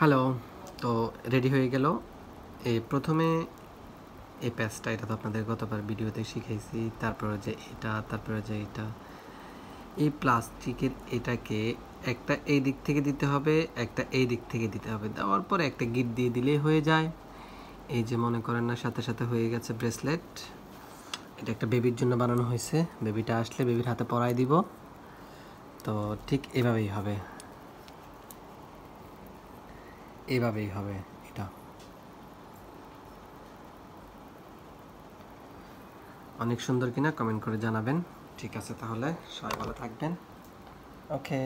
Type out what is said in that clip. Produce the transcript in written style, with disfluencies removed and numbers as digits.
Hello. তো ready হয়ে গেল। এই প্রথমে এই প্যাচটা, এটা তো আপনাদের গতবার ভিডিওতে শিখাইছি। তারপরে যে এটা, তারপরে যে এটা, এই প্লাস্টিকের এটাকে একটা এই দিক থেকে দিতে হবে, একটা এই দিক থেকে দিতে হবে। দেওয়ার পরে একটা গিট দিয়ে দিলেই হয়ে যায়। এই যে মনে করেন না, সাথে সাথে হয়ে গেছে ব্রেসলেট। এটা একটা বেবির জন্য বানানো হয়েছে। বেবিটা আসলে বেবির হাতে পরাই দিব। তো ঠিক এভাবেই হবে, এভাবেই হবে। এটা অনেক সুন্দর কিনা কমেন্ট করে জানাবেন। ঠিক আছে, তাহলে সবাই ভালো থাকবেন। ওকে।